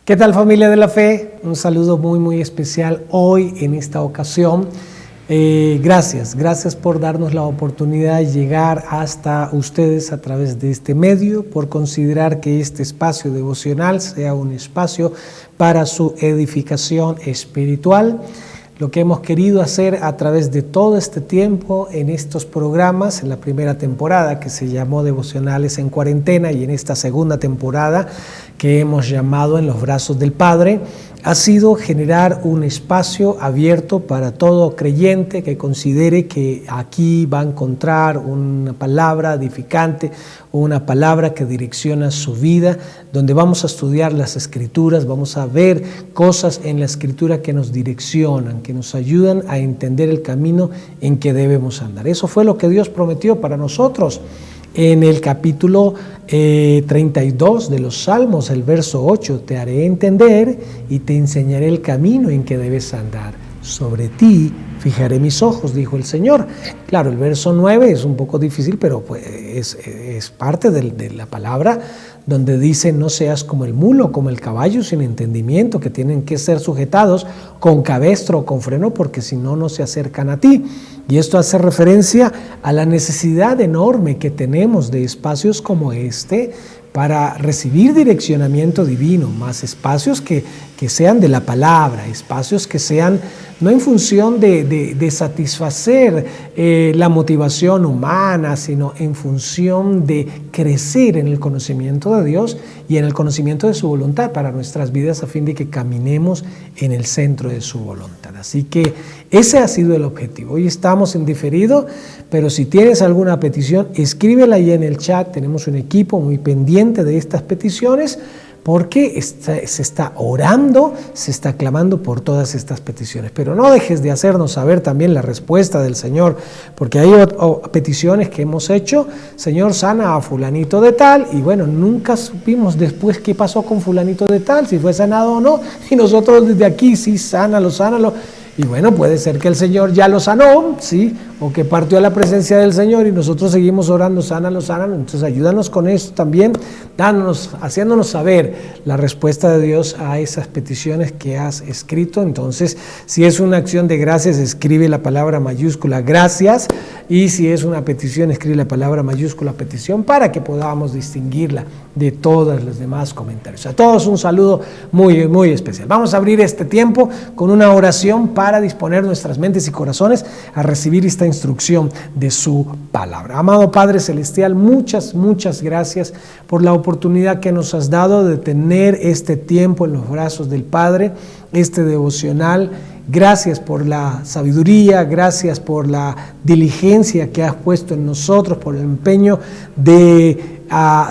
¿Qué tal, familia de la fe? Un saludo muy especial hoy en esta ocasión. Gracias por darnos la oportunidad de llegar hasta ustedes a través de este medio, por considerar que este espacio devocional sea un espacio para su edificación espiritual. Lo que hemos querido hacer a través de todo este tiempo en estos programas, en la primera temporada que se llamó Devocionales en Cuarentena y en esta segunda temporada que hemos llamado En los brazos del Padre, ha sido generar un espacio abierto para todo creyente que considere que aquí va a encontrar una palabra edificante, una palabra que direcciona su vida, donde vamos a estudiar las Escrituras, vamos a ver cosas en la Escritura que nos direccionan, que nos ayudan a entender el camino en que debemos andar. Eso fue lo que Dios prometió para nosotros. En el capítulo 32 de los Salmos, el verso 8, te haré entender y te enseñaré el camino en que debes andar. Sobre ti fijaré mis ojos, dijo el Señor. Claro, el verso 9 es un poco difícil, pero pues es parte de la palabra donde dice: no seas como el mulo, como el caballo sin entendimiento, que tienen que ser sujetados con cabestro o con freno, porque si no, no se acercan a ti. Y esto hace referencia a la necesidad enorme que tenemos de espacios como este para recibir direccionamiento divino, más espacios que sean de la palabra, espacios que sean no en función de satisfacer la motivación humana, sino en función de crecer en el conocimiento de Dios y en el conocimiento de su voluntad para nuestras vidas, a fin de que caminemos en el centro de su voluntad. Así que ese ha sido el objetivo. Hoy estamos en diferido, pero si tienes alguna petición, escríbela ahí en el chat. Tenemos un equipo muy pendiente de estas peticiones, porque se está orando, se está clamando por todas estas peticiones. Pero no dejes de hacernos saber también la respuesta del Señor, porque hay peticiones que hemos hecho: Señor, sana a fulanito de tal, y bueno, nunca supimos después qué pasó con fulanito de tal, si fue sanado o no, y nosotros desde aquí, sí, sánalo. Y bueno, puede ser que el Señor ya lo sanó, ¿sí? O que partió a la presencia del Señor y nosotros seguimos orando, sánalo. Entonces ayúdanos con esto también, haciéndonos saber la respuesta de Dios a esas peticiones que has escrito. Entonces, si es una acción de gracias, escribe la palabra mayúscula gracias, y si es una petición, escribe la palabra mayúscula petición, para que podamos distinguirla de todos los demás comentarios. A todos un saludo muy especial. Vamos a abrir este tiempo con una oración para disponer nuestras mentes y corazones a recibir esta instrucción de su palabra. Amado Padre Celestial, muchas gracias por la oportunidad que nos has dado de tener este tiempo en los brazos del Padre, este devocional. Gracias por la sabiduría, gracias por la diligencia que has puesto en nosotros, por el empeño de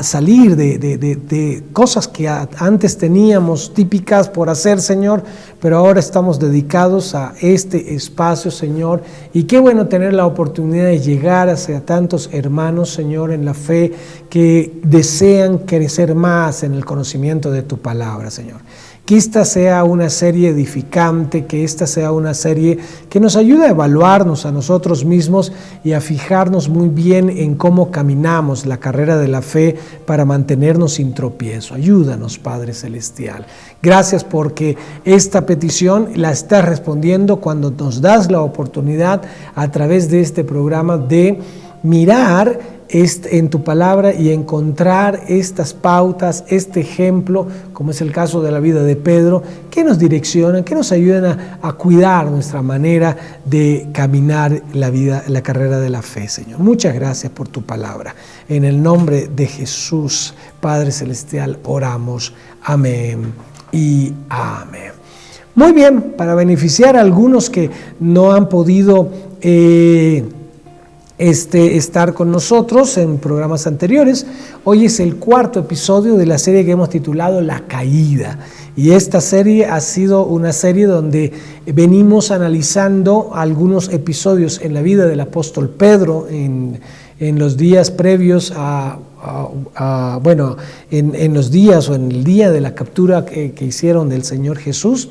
salir de cosas que antes teníamos típicas por hacer, Señor, pero ahora estamos dedicados a este espacio, Señor, y qué bueno tener la oportunidad de llegar hacia tantos hermanos, Señor, en la fe, que desean crecer más en el conocimiento de tu palabra, Señor. Que esta sea una serie edificante, que esta sea una serie que nos ayude a evaluarnos a nosotros mismos y a fijarnos muy bien en cómo caminamos la carrera de la fe para mantenernos sin tropiezo. Ayúdanos, Padre Celestial. Gracias porque esta petición la estás respondiendo cuando nos das la oportunidad a través de este programa de mirar en tu palabra y encontrar estas pautas, este ejemplo, como es el caso de la vida de Pedro, que nos direccionan, que nos ayudan a cuidar nuestra manera de caminar la carrera de la fe, Señor. Muchas gracias por tu palabra. En el nombre de Jesús, Padre Celestial, oramos. Amén y amén. Muy bien, para beneficiar a algunos que no han podido estar con nosotros en programas anteriores, hoy es el cuarto episodio de la serie que hemos titulado La Caída, y esta serie ha sido una serie donde venimos analizando algunos episodios en la vida del apóstol Pedro en los días previos en los días o en el día de la captura que hicieron del Señor Jesús.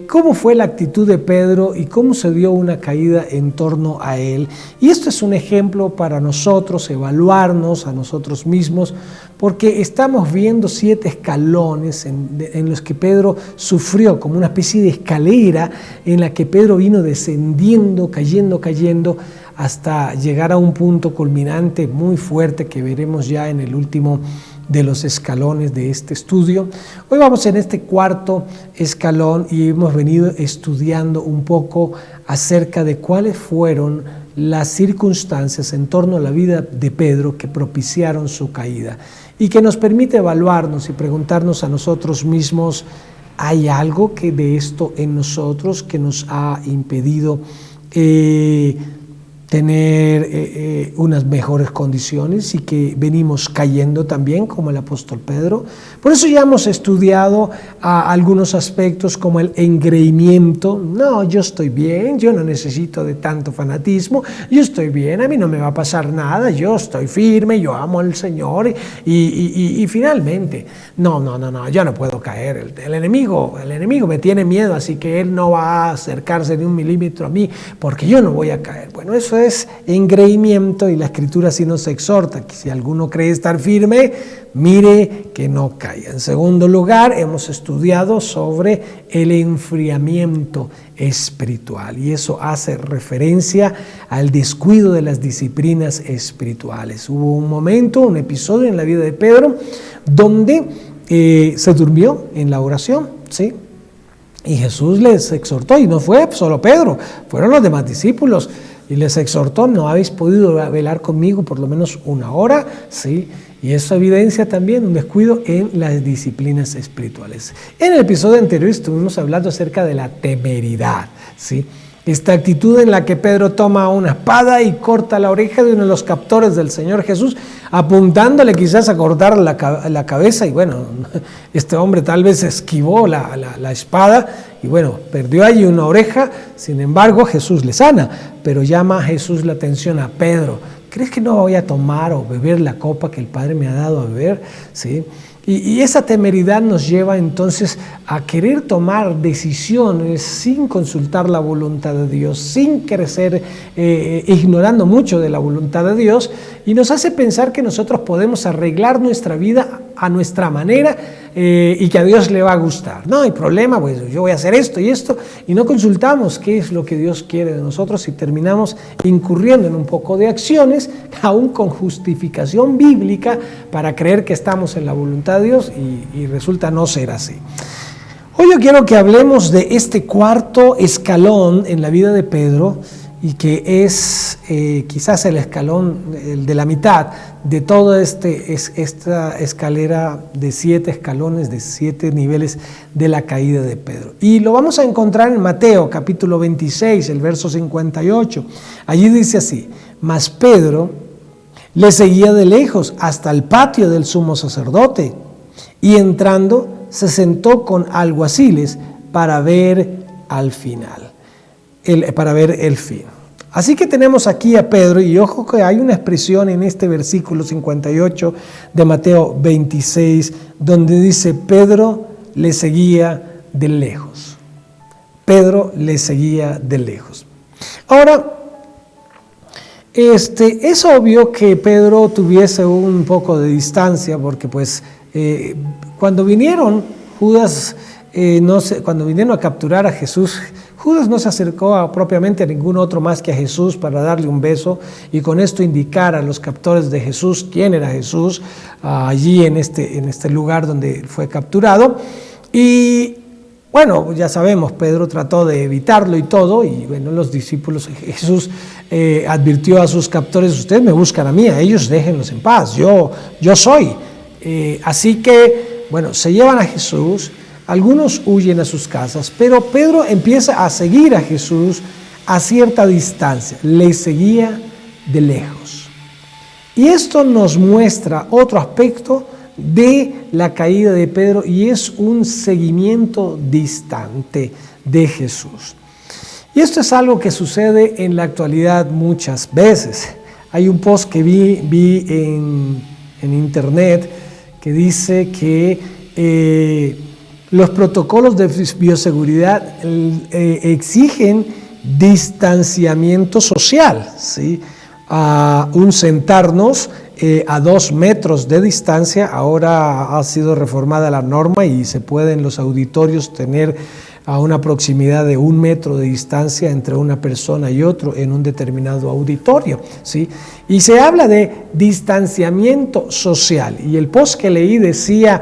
cómo fue la actitud de Pedro y cómo se dio una caída en torno a él. Y esto es un ejemplo para nosotros, evaluarnos a nosotros mismos, porque estamos viendo 7 escalones en los que Pedro sufrió, como una especie de escalera en la que Pedro vino descendiendo, cayendo, hasta llegar a un punto culminante muy fuerte que veremos ya en el último de los escalones de este estudio. Hoy vamos en este 4.º escalón y hemos venido estudiando un poco acerca de cuáles fueron las circunstancias en torno a la vida de Pedro que propiciaron su caída y que nos permite evaluarnos y preguntarnos a nosotros mismos, ¿hay algo que de esto en nosotros que nos ha impedido tener unas mejores condiciones y que venimos cayendo también como el apóstol Pedro? Por eso ya hemos estudiado algunos aspectos como el engreimiento. No, yo estoy bien, yo no necesito de tanto fanatismo, yo estoy bien, a mí no me va a pasar nada, yo estoy firme, yo amo al Señor y finalmente, no, yo no puedo caer, el enemigo me tiene miedo, así que él no va a acercarse ni 1 milímetro a mí porque yo no voy a caer. Bueno, eso es engreimiento y la Escritura sí nos exhorta que si alguno cree estar firme, mire que no caiga. En segundo lugar, hemos estudiado sobre el enfriamiento espiritual y eso hace referencia al descuido de las disciplinas espirituales. Hubo un momento, un episodio en la vida de Pedro donde se durmió en la oración, ¿sí? Y Jesús les exhortó, y no fue solo Pedro, fueron los demás discípulos. Y les exhortó, ¿no habéis podido velar conmigo por lo menos 1 hora? Sí, y eso evidencia también un descuido en las disciplinas espirituales. En el episodio anterior estuvimos hablando acerca de la temeridad, ¿sí? Esta actitud en la que Pedro toma una espada y corta la oreja de uno de los captores del Señor Jesús, apuntándole quizás a cortar la cabeza, y bueno, este hombre tal vez esquivó la espada y bueno, perdió allí una oreja. Sin embargo, Jesús le sana, pero llama a Jesús la atención a Pedro. ¿Crees que no voy a tomar o beber la copa que el Padre me ha dado a beber? ¿Sí? Y esa temeridad nos lleva entonces a querer tomar decisiones sin consultar la voluntad de Dios, sin crecer, ignorando mucho de la voluntad de Dios, y nos hace pensar que nosotros podemos arreglar nuestra vida a nuestra manera y que a Dios le va a gustar. No hay problema, pues yo voy a hacer esto y esto, y no consultamos qué es lo que Dios quiere de nosotros y terminamos incurriendo en un poco de acciones, aún con justificación bíblica, para creer que estamos en la voluntad de Dios y resulta no ser así. Hoy yo quiero que hablemos de este 4.º escalón en la vida de Pedro y que es quizás el escalón, el de la mitad de toda esta escalera de 7 escalones, de 7 niveles de la caída de Pedro. Y lo vamos a encontrar en Mateo capítulo 26, el verso 58. Allí dice así: mas Pedro le seguía de lejos hasta el patio del sumo sacerdote y entrando se sentó con alguaciles para ver al final, para ver el fin. Así que tenemos aquí a Pedro, y ojo que hay una expresión en este versículo 58 de Mateo 26, donde dice: Pedro le seguía de lejos. Pedro le seguía de lejos. Ahora, es obvio que Pedro tuviese un poco de distancia, porque pues cuando vinieron cuando vinieron a capturar a Jesús, Judas no se acercó propiamente a ningún otro más que a Jesús para darle un beso y con esto indicar a los captores de Jesús quién era Jesús allí en este lugar donde fue capturado. Y bueno, ya sabemos, Pedro trató de evitarlo y todo, y bueno, los discípulos, Jesús advirtió a sus captores: ustedes me buscan a mí, a ellos déjenlos en paz, yo soy. Así que, bueno, se llevan a Jesús, algunos huyen a sus casas, pero Pedro empieza a seguir a Jesús a cierta distancia, le seguía de lejos. Y esto nos muestra otro aspecto de la caída de Pedro, y es un seguimiento distante de Jesús. Y esto es algo que sucede en la actualidad muchas veces. Hay un post que vi en internet que dice que los protocolos de bioseguridad exigen distanciamiento social, ¿sí? Un sentarnos a 2 metros de distancia. Ahora ha sido reformada la norma y se pueden los auditorios tener a una proximidad de 1 metro de distancia entre una persona y otro en un determinado auditorio, ¿sí? Y se habla de distanciamiento social. Y el post que leí decía,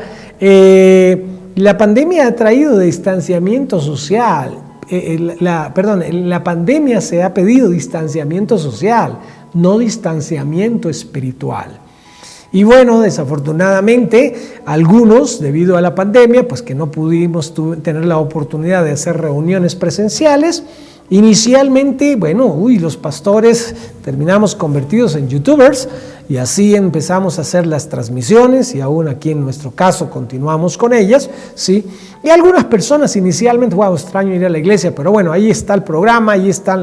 la pandemia ha traído distanciamiento social. En la pandemia se ha pedido distanciamiento social, no distanciamiento espiritual. Y bueno, desafortunadamente, algunos, debido a la pandemia, pues que no pudimos tener la oportunidad de hacer reuniones presenciales, inicialmente, bueno, los pastores terminamos convertidos en youtubers y así empezamos a hacer las transmisiones y aún aquí en nuestro caso continuamos con ellas, ¿sí? Y algunas personas inicialmente, extraño ir a la iglesia, pero bueno, ahí está el programa, ahí están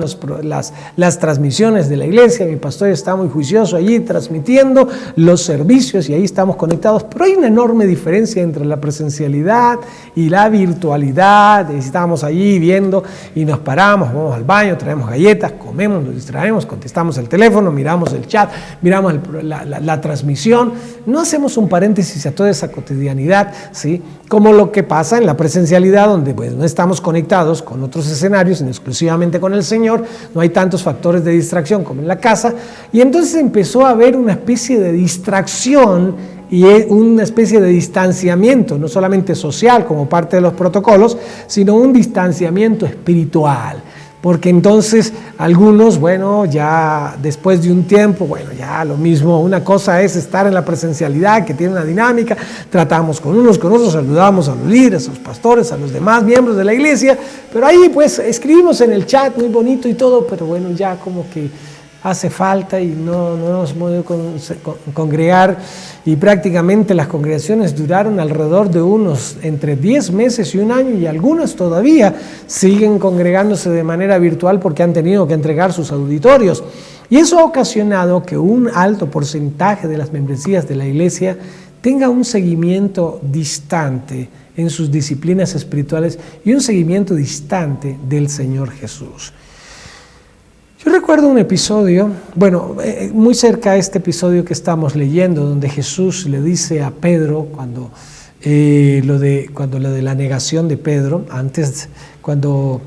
las transmisiones de la iglesia, mi pastor está muy juicioso allí transmitiendo los servicios y ahí estamos conectados, pero hay una enorme diferencia entre la presencialidad y la virtualidad. Estamos allí viendo y nos paramos, vamos al baño, traemos galletas, comemos, nos distraemos, contestamos el teléfono, miramos el chat, miramos la transmisión, no hacemos un paréntesis a toda esa cotidianidad, ¿sí? Como lo que pasa en la presencialidad, donde pues no estamos conectados con otros escenarios, sino exclusivamente con el Señor, no hay tantos factores de distracción como en la casa, y entonces empezó a haber una especie de distracción y una especie de distanciamiento, no solamente social como parte de los protocolos, sino un distanciamiento espiritual. Porque entonces algunos, ya después de un tiempo, ya lo mismo, una cosa es estar en la presencialidad que tiene una dinámica, tratamos con unos, con otros, saludamos a los líderes, a los pastores, a los demás miembros de la iglesia, pero ahí pues escribimos en el chat muy bonito y todo, pero ya como que hace falta y no nos hemos podido congregar, y prácticamente las congregaciones duraron alrededor de unos entre 10 meses y 1 año, y algunas todavía siguen congregándose de manera virtual porque han tenido que entregar sus auditorios. Y eso ha ocasionado que un alto porcentaje de las membresías de la iglesia tenga un seguimiento distante en sus disciplinas espirituales y un seguimiento distante del Señor Jesús. Yo recuerdo un episodio, muy cerca a este episodio que estamos leyendo, donde Jesús le dice a Pedro, cuando lo de la negación de Pedro, cuando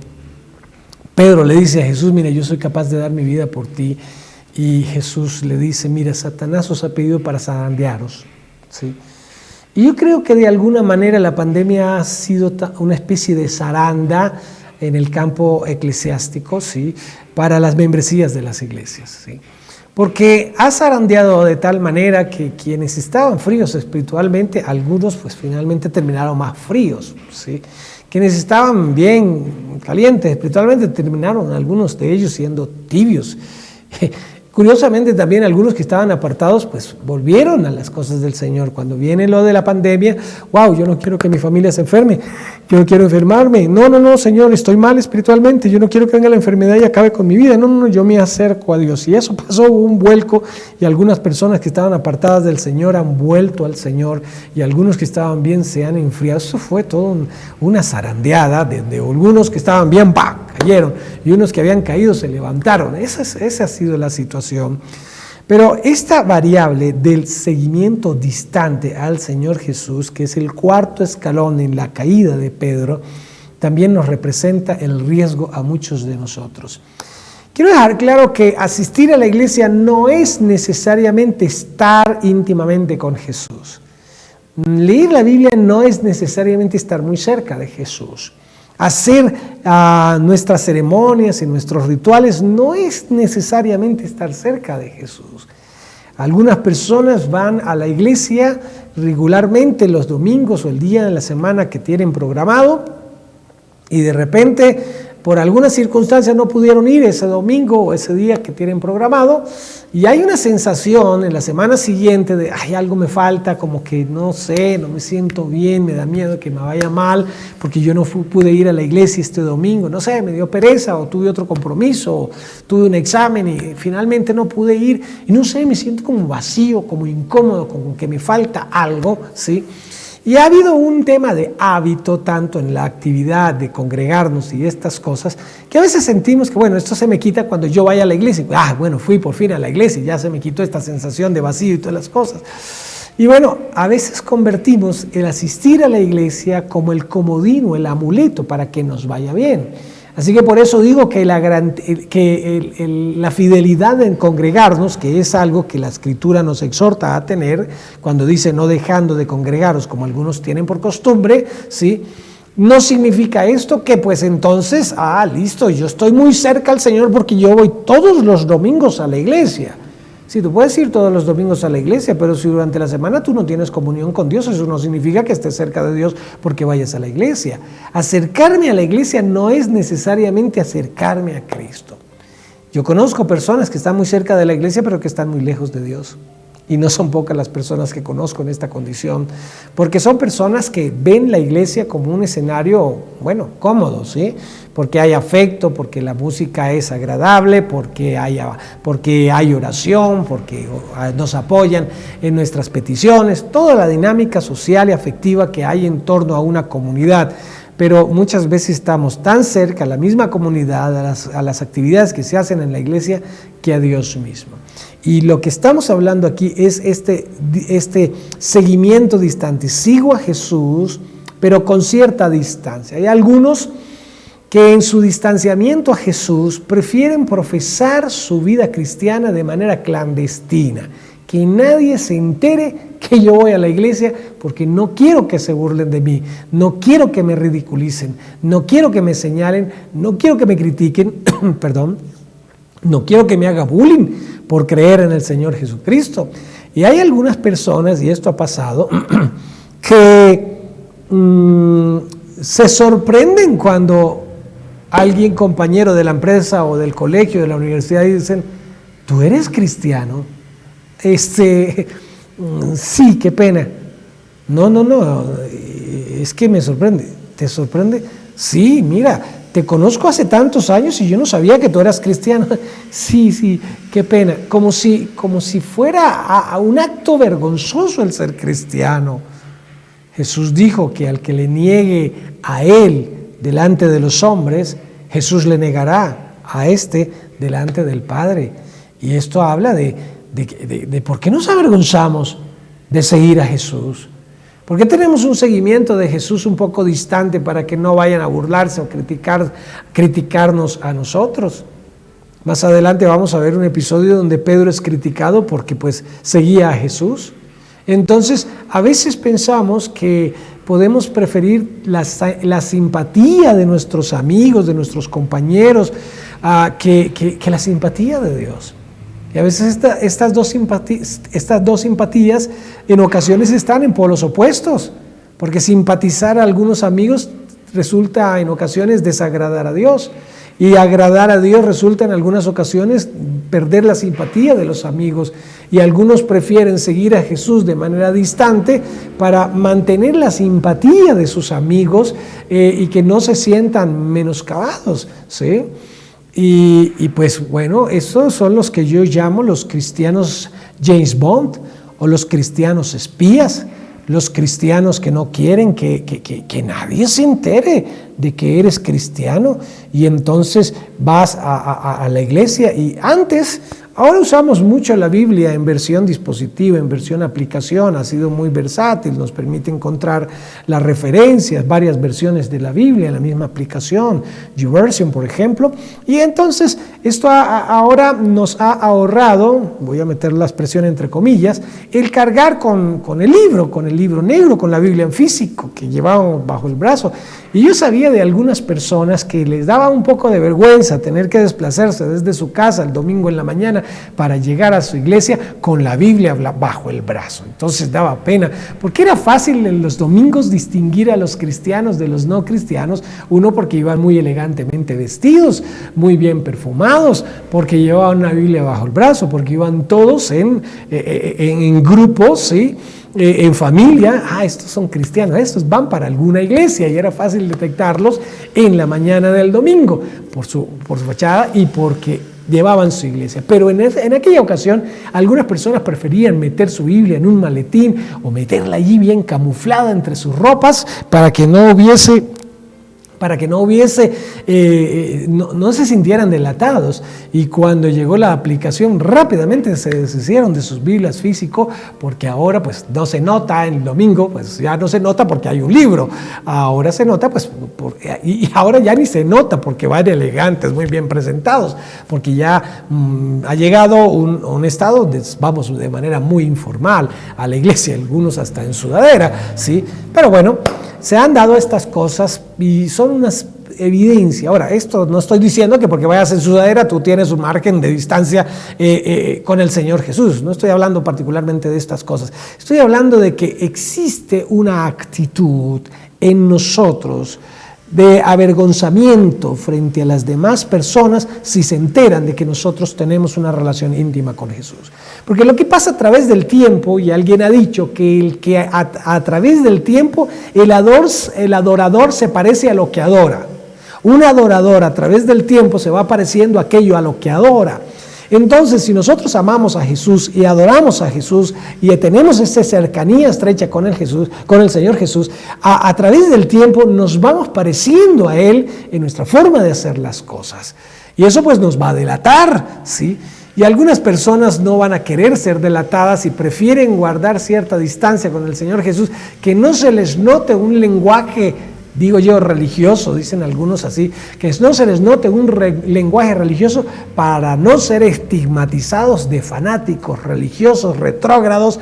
Pedro le dice a Jesús, mira, yo soy capaz de dar mi vida por ti, y Jesús le dice, mira, Satanás os ha pedido para zarandearos, ¿sí? Y yo creo que de alguna manera la pandemia ha sido una especie de zaranda en el campo eclesiástico, ¿sí? Para las membresías de las iglesias, ¿sí? Porque ha zarandeado de tal manera que quienes estaban fríos espiritualmente, algunos pues finalmente terminaron más fríos, ¿sí? Quienes estaban bien calientes espiritualmente terminaron algunos de ellos siendo tibios. Curiosamente también algunos que estaban apartados pues volvieron a las cosas del Señor. Cuando viene lo de la pandemia, yo no quiero que mi familia se enferme, yo no quiero enfermarme, no, Señor, estoy mal espiritualmente, yo no quiero que venga la enfermedad y acabe con mi vida, no, yo me acerco a Dios. Y eso pasó, hubo un vuelco, y algunas personas que estaban apartadas del Señor han vuelto al Señor, y algunos que estaban bien se han enfriado. Eso fue todo una zarandeada, de algunos que estaban bien, cayeron, y unos que habían caído se levantaron. Esa ha sido la situación. Pero esta variable del seguimiento distante al Señor Jesús, que es el 4.º escalón en la caída de Pedro, también nos representa el riesgo a muchos de nosotros. Quiero dejar claro que asistir a la iglesia no es necesariamente estar íntimamente con Jesús. Leer la Biblia no es necesariamente estar muy cerca de Jesús. Hacer nuestras ceremonias y nuestros rituales no es necesariamente estar cerca de Jesús. Algunas personas van a la iglesia regularmente los domingos o el día de la semana que tienen programado, y de repente por alguna circunstancia no pudieron ir ese domingo o ese día que tienen programado, y hay una sensación en la semana siguiente de, algo me falta, como que no sé, no me siento bien, me da miedo que me vaya mal, porque yo no pude ir a la iglesia este domingo, no sé, me dio pereza, o tuve otro compromiso, o tuve un examen y finalmente no pude ir, y no sé, me siento como vacío, como incómodo, como que me falta algo, ¿sí? Y ha habido un tema de hábito tanto en la actividad de congregarnos y estas cosas, que a veces sentimos que, bueno, esto se me quita cuando yo vaya a la iglesia. Bueno, fui por fin a la iglesia y ya se me quitó esta sensación de vacío y todas las cosas. Y bueno, a veces convertimos el asistir a la iglesia como el comodín o el amuleto para que nos vaya bien. Así que por eso digo que la fidelidad en congregarnos, que es algo que la Escritura nos exhorta a tener, cuando dice no dejando de congregaros como algunos tienen por costumbre, ¿sí? No significa esto que pues entonces, listo, yo estoy muy cerca al Señor porque yo voy todos los domingos a la iglesia. Sí, tú puedes ir todos los domingos a la iglesia, pero si durante la semana tú no tienes comunión con Dios, eso no significa que estés cerca de Dios porque vayas a la iglesia. Acercarme a la iglesia no es necesariamente acercarme a Cristo. Yo conozco personas que están muy cerca de la iglesia, pero que están muy lejos de Dios. Y no son pocas las personas que conozco en esta condición, porque son personas que ven la iglesia como un escenario, cómodo, ¿sí? Porque hay afecto, porque la música es agradable, porque hay oración, porque nos apoyan en nuestras peticiones, toda la dinámica social y afectiva que hay en torno a una comunidad. Pero muchas veces estamos tan cerca a la misma comunidad, a las actividades que se hacen en la iglesia, que a Dios mismo. Y lo que estamos hablando aquí es este seguimiento distante. Sigo a Jesús, pero con cierta distancia. Hay algunos que en su distanciamiento a Jesús prefieren profesar su vida cristiana de manera clandestina. Que nadie se entere que yo voy a la iglesia porque no quiero que se burlen de mí, no quiero que me ridiculicen, no quiero que me señalen, no quiero que me critiquen, perdón, no quiero que me haga bullying por creer en el Señor Jesucristo. Y hay algunas personas, y esto ha pasado, que se sorprenden cuando alguien, compañero de la empresa o del colegio, de la universidad, dicen, ¿tú eres cristiano? Sí, qué pena. No, es que me sorprende. ¿Te sorprende? Sí, mira, te conozco hace tantos años y yo no sabía que tú eras cristiano. Sí, qué pena. Como si fuera a un acto vergonzoso el ser cristiano. Jesús dijo que al que le niegue a él delante de los hombres, Jesús le negará a este delante del Padre. Y esto habla de por qué nos avergonzamos de seguir a Jesús. ¿Por qué tenemos un seguimiento de Jesús un poco distante para que no vayan a burlarse o criticarnos a nosotros? Más adelante vamos a ver un episodio donde Pedro es criticado porque pues seguía a Jesús. Entonces, a veces pensamos que podemos preferir la simpatía de nuestros amigos, de nuestros compañeros, que la simpatía de Dios. Y a veces estas dos simpatías en ocasiones están en polos opuestos, porque simpatizar a algunos amigos resulta en ocasiones desagradar a Dios, y agradar a Dios resulta en algunas ocasiones perder la simpatía de los amigos, y algunos prefieren seguir a Jesús de manera distante para mantener la simpatía de sus amigos y que no se sientan menoscabados, ¿sí? Y pues bueno, esos son los que yo llamo los cristianos James Bond o los cristianos espías, los cristianos que no quieren que nadie se entere de que eres cristiano y entonces vas a la iglesia y ahora usamos mucho la Biblia en versión dispositiva, en versión aplicación, ha sido muy versátil, nos permite encontrar las referencias, varias versiones de la Biblia en la misma aplicación, YouVersion por ejemplo, y entonces esto ahora nos ha ahorrado, voy a meter la expresión entre comillas, el cargar con el libro negro, con la Biblia en físico que llevábamos bajo el brazo. Y yo sabía de algunas personas que les daba un poco de vergüenza tener que desplazarse desde su casa el domingo en la mañana para llegar a su iglesia con la Biblia bajo el brazo. Entonces daba pena, porque era fácil en los domingos distinguir a los cristianos de los no cristianos, uno porque iban muy elegantemente vestidos, muy bien perfumados, porque llevaban una Biblia bajo el brazo, porque iban todos en grupos, ¿sí? En familia, estos son cristianos, estos van para alguna iglesia, y era fácil detectarlos en la mañana del domingo por su fachada y porque llevaban su iglesia. Pero en aquella ocasión algunas personas preferían meter su Biblia en un maletín o meterla allí bien camuflada entre sus ropas para que no se sintieran delatados. Y cuando llegó la aplicación, rápidamente se deshicieron de sus Biblias físicas, porque ahora pues no se nota el domingo, pues ya no se nota porque hay un libro. Ahora se nota pues, y ahora ya ni se nota porque van elegantes, muy bien presentados, porque ya ha llegado un estado, vamos, de manera muy informal a la iglesia, algunos hasta en sudadera, ¿sí? Pero bueno, se han dado estas cosas y son unas evidencias. Ahora, esto no estoy diciendo que porque vayas en sudadera tú tienes un margen de distancia con el Señor Jesús. No estoy hablando particularmente de estas cosas. Estoy hablando de que existe una actitud en nosotros de avergonzamiento frente a las demás personas si se enteran de que nosotros tenemos una relación íntima con Jesús. Porque lo que pasa a través del tiempo, y alguien ha dicho que a través del tiempo el adorador se parece a lo que adora. Un adorador a través del tiempo se va pareciendo a aquello a lo que adora. Entonces, si nosotros amamos a Jesús y adoramos a Jesús y tenemos esa cercanía estrecha con el Señor Jesús, a través del tiempo nos vamos pareciendo a Él en nuestra forma de hacer las cosas. Y eso pues nos va a delatar, ¿sí? Y algunas personas no van a querer ser delatadas y prefieren guardar cierta distancia con el Señor Jesús, que no se les note un lenguaje, digo yo, religioso, dicen algunos así, que no se les note un lenguaje religioso para no ser estigmatizados de fanáticos religiosos, retrógrados,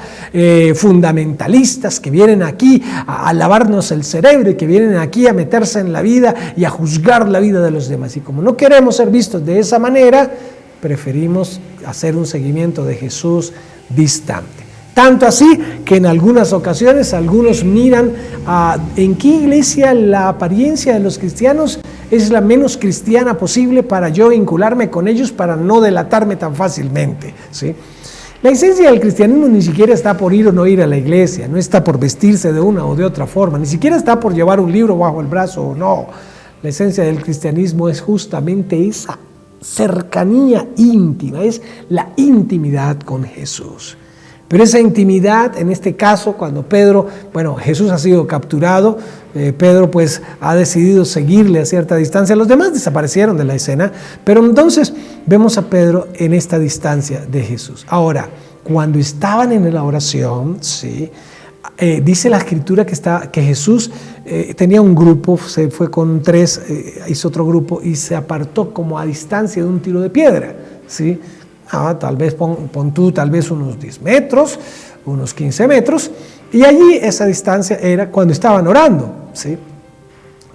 fundamentalistas, que vienen aquí a lavarnos el cerebro y que vienen aquí a meterse en la vida y a juzgar la vida de los demás. Y como no queremos ser vistos de esa manera, preferimos hacer un seguimiento de Jesús distante. Tanto así que en algunas ocasiones algunos miran en qué iglesia la apariencia de los cristianos es la menos cristiana posible para yo vincularme con ellos, para no delatarme tan fácilmente, ¿sí? La esencia del cristianismo ni siquiera está por ir o no ir a la iglesia, no está por vestirse de una o de otra forma, ni siquiera está por llevar un libro bajo el brazo o no. La esencia del cristianismo es justamente esa cercanía íntima, es la intimidad con Jesús. Pero esa intimidad, en este caso, cuando Jesús ha sido capturado, Pedro pues ha decidido seguirle a cierta distancia, los demás desaparecieron de la escena, pero entonces vemos a Pedro en esta distancia de Jesús. Ahora, cuando estaban en la oración, ¿sí? Dice la Escritura que Jesús tenía un grupo, se fue con 3, hizo otro grupo y se apartó como a distancia de un tiro de piedra, ¿sí? Tal vez pon tú tal vez unos 10 metros, unos 15 metros, y allí esa distancia era cuando estaban orando, ¿sí?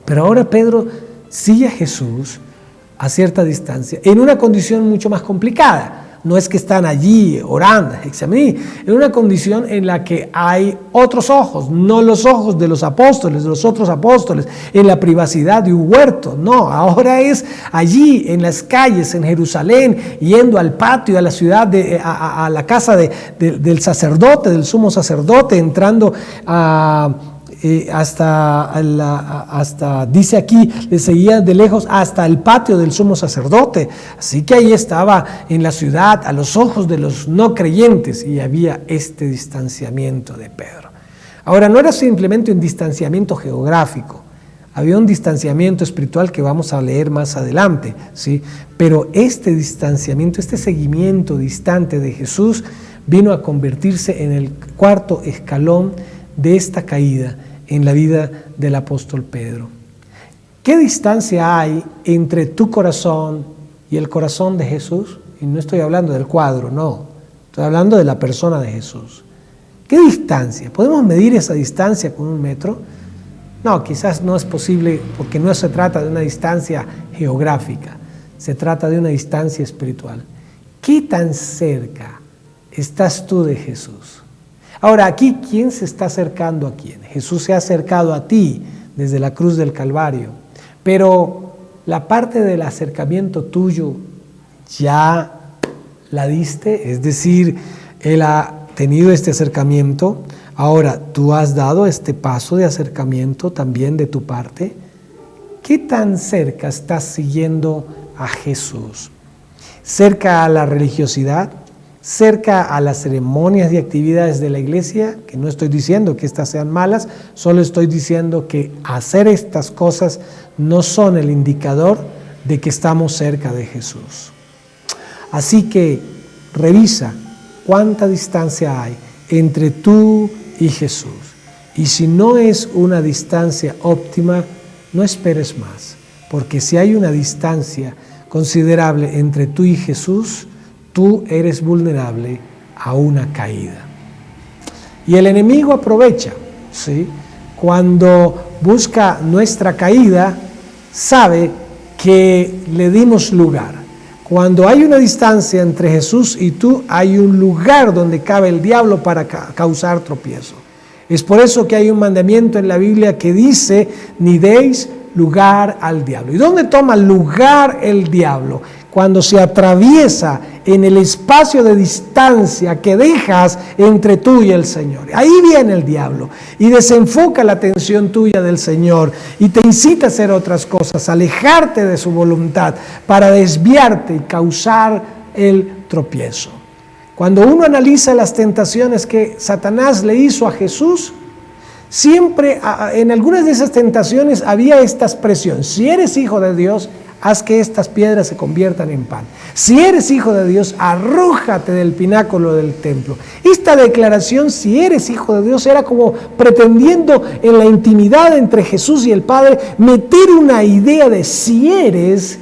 Pero ahora Pedro sigue a Jesús a cierta distancia, en una condición mucho más complicada. No es que están allí orando, en una condición en la que hay otros ojos, no los ojos de los apóstoles, de los otros apóstoles, en la privacidad de un huerto. No, ahora es allí en las calles, en Jerusalén, yendo al patio, a la ciudad, a la casa del sacerdote, del sumo sacerdote, entrando hasta, dice aquí, le seguía de lejos hasta el patio del sumo sacerdote. Así que ahí estaba en la ciudad, a los ojos de los no creyentes, y había este distanciamiento de Pedro. Ahora, no era simplemente un distanciamiento geográfico, había un distanciamiento espiritual que vamos a leer más adelante, ¿sí? Pero este distanciamiento, este seguimiento distante de Jesús vino a convertirse en el cuarto escalón de esta caída en la vida del apóstol Pedro. ¿Qué distancia hay entre tu corazón y el corazón de Jesús? Y no estoy hablando del cuadro, no. Estoy hablando de la persona de Jesús. ¿Qué distancia? ¿Podemos medir esa distancia con 1 metro? No, quizás no es posible, porque no se trata de una distancia geográfica, se trata de una distancia espiritual. ¿Qué tan cerca estás tú de Jesús? Ahora, aquí, ¿quién se está acercando a quién? Jesús se ha acercado a ti desde la cruz del Calvario, pero la parte del acercamiento tuyo ya la diste, es decir, Él ha tenido este acercamiento, ahora tú has dado este paso de acercamiento también de tu parte. ¿Qué tan cerca estás siguiendo a Jesús? cerca a la religiosidad, cerca a las ceremonias y actividades de la iglesia, que no estoy diciendo que estas sean malas, solo estoy diciendo que hacer estas cosas no son el indicador de que estamos cerca de Jesús. Así que revisa cuánta distancia hay entre tú y Jesús. Y si no es una distancia óptima, no esperes más, porque si hay una distancia considerable entre tú y Jesús, tú eres vulnerable a una caída. Y el enemigo aprovecha, ¿sí? Cuando busca nuestra caída, sabe que le dimos lugar. Cuando hay una distancia entre Jesús y tú, hay un lugar donde cabe el diablo para causar tropiezo. Es por eso que hay un mandamiento en la Biblia que dice, ni deis lugar al diablo. ¿Y dónde toma lugar el diablo? Cuando se atraviesa en el espacio de distancia que dejas entre tú y el Señor. Ahí viene el diablo y desenfoca la atención tuya del Señor y te incita a hacer otras cosas, alejarte de su voluntad para desviarte y causar el tropiezo. Cuando uno analiza las tentaciones que Satanás le hizo a Jesús, siempre en algunas de esas tentaciones había esta expresión: si eres hijo de Dios, haz que estas piedras se conviertan en pan. Si eres hijo de Dios, arrójate del pináculo del templo. Esta declaración, si eres hijo de Dios, era como pretendiendo en la intimidad entre Jesús y el Padre meter una idea de si eres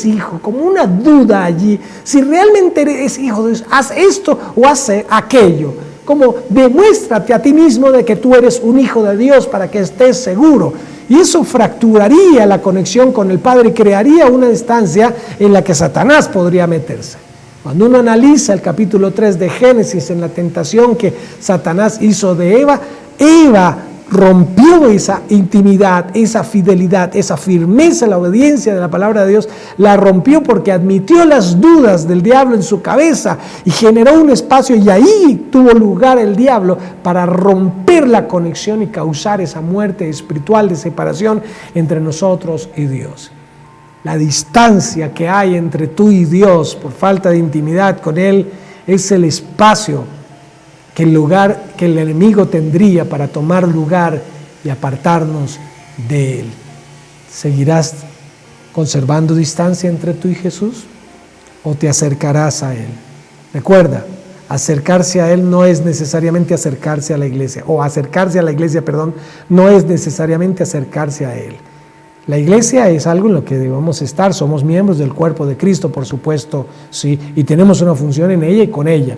hijo, como una duda allí. Si realmente eres hijo de Dios, haz esto o haz aquello. Como demuéstrate a ti mismo de que tú eres un hijo de Dios para que estés seguro. Y eso fracturaría la conexión con el Padre y crearía una distancia en la que Satanás podría meterse. Cuando uno analiza el capítulo 3 de Génesis en la tentación que Satanás hizo de Eva, Eva rompió esa intimidad, esa fidelidad, esa firmeza, la obediencia de la palabra de Dios, la rompió porque admitió las dudas del diablo en su cabeza y generó un espacio, y ahí tuvo lugar el diablo para romper la conexión y causar esa muerte espiritual de separación entre nosotros y Dios. La distancia que hay entre tú y Dios por falta de intimidad con Él es el espacio que el enemigo tendría para tomar lugar y apartarnos de Él. ¿Seguirás conservando distancia entre tú y Jesús o te acercarás a Él? Recuerda, acercarse a Él no es necesariamente acercarse a la iglesia, o acercarse a la iglesia, no es necesariamente acercarse a Él. La iglesia es algo en lo que debemos estar, somos miembros del cuerpo de Cristo, por supuesto, sí, y tenemos una función en ella y con ella,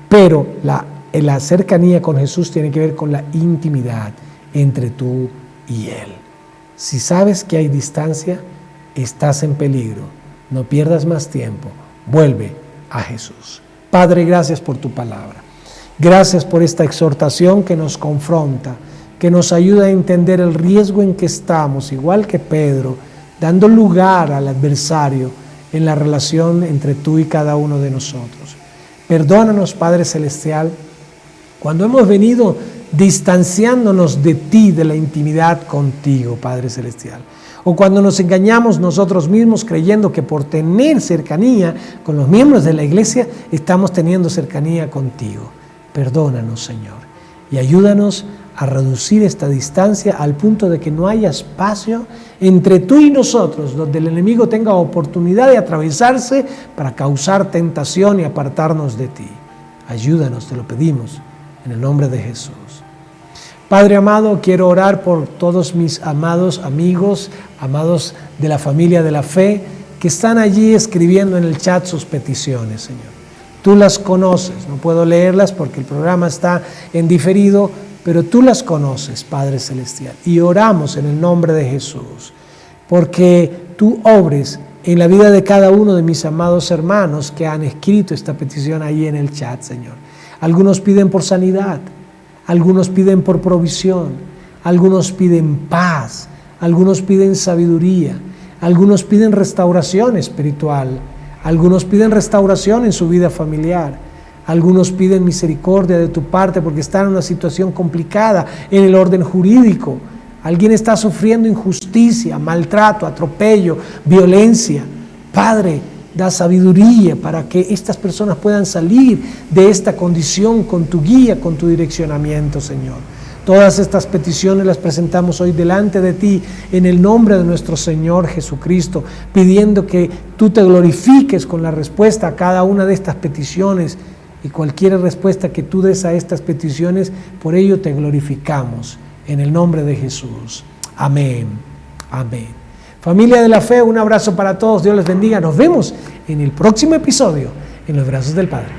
pero la cercanía con Jesús tiene que ver con la intimidad entre tú y Él. Si sabes que hay distancia, estás en peligro. No pierdas más tiempo. Vuelve a Jesús. Padre, gracias por tu palabra. Gracias por esta exhortación que nos confronta, que nos ayuda a entender el riesgo en que estamos, igual que Pedro, dando lugar al adversario en la relación entre tú y cada uno de nosotros. Perdónanos, Padre Celestial, cuando hemos venido distanciándonos de ti, de la intimidad contigo, Padre Celestial. O cuando nos engañamos nosotros mismos creyendo que por tener cercanía con los miembros de la iglesia, estamos teniendo cercanía contigo. Perdónanos, Señor, y ayúdanos a reducir esta distancia al punto de que no haya espacio entre tú y nosotros, donde el enemigo tenga oportunidad de atravesarse para causar tentación y apartarnos de ti. Ayúdanos, te lo pedimos, en el nombre de Jesús. Padre amado, quiero orar por todos mis amados amigos, amados de la familia de la fe, que están allí escribiendo en el chat sus peticiones, Señor. Tú las conoces, no puedo leerlas porque el programa está en diferido, pero tú las conoces, Padre Celestial. Y oramos en el nombre de Jesús, porque tú obres en la vida de cada uno de mis amados hermanos que han escrito esta petición ahí en el chat, Señor. Algunos piden por sanidad, algunos piden por provisión, algunos piden paz, algunos piden sabiduría, algunos piden restauración espiritual, algunos piden restauración en su vida familiar, algunos piden misericordia de tu parte porque están en una situación complicada en el orden jurídico. Alguien está sufriendo injusticia, maltrato, atropello, violencia. Padre, Da sabiduría para que estas personas puedan salir de esta condición con tu guía, con tu direccionamiento, Señor. Todas estas peticiones las presentamos hoy delante de ti en el nombre de nuestro Señor Jesucristo, pidiendo que tú te glorifiques con la respuesta a cada una de estas peticiones, y cualquier respuesta que tú des a estas peticiones, por ello te glorificamos en el nombre de Jesús. Amén. Amén. Familia de la fe, un abrazo para todos. Dios les bendiga. Nos vemos en el próximo episodio en los brazos del Padre.